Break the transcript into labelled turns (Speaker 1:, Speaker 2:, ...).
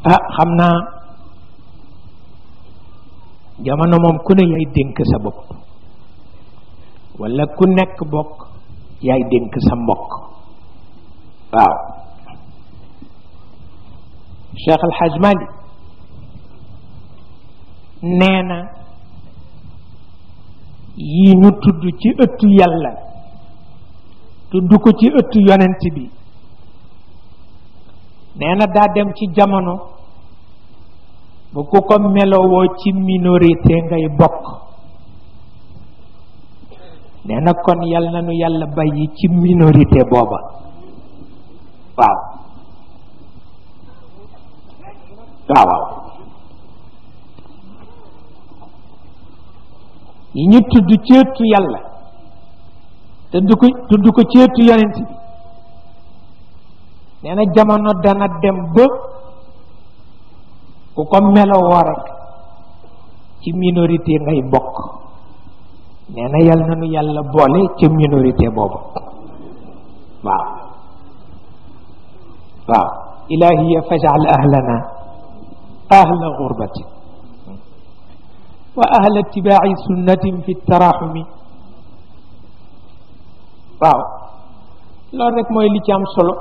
Speaker 1: xam naa jamono moom ku ne yaay dénk sa bopp walla ku nekk bokk yaay dénk sa mbokk waaw Cheikh El Hadj Malick nee na yii ñu tudd ci ëttu yàlla tudd ko ci ëttu yonent bi nee na daa dem ci jamono bu ku ko melowoo ci minorité ngay bokk nee na kon yal na nu yàlla bàyyi ci minorité booba waaw waaw yi ñu tudd ci ëttu yàlla tudd ko ci ëttu yonent bi nee na jamono dana dem ba ku ko melowoo rek ci minorité ngay bokk nee na yal na nu yàlla boole ca minorité boobu waaw waaw ilahiya fajal ahlana ahla gurbati wa ahla ittibaai sunnatin fi taraxumi waaw loolu rek mooy li ci am solo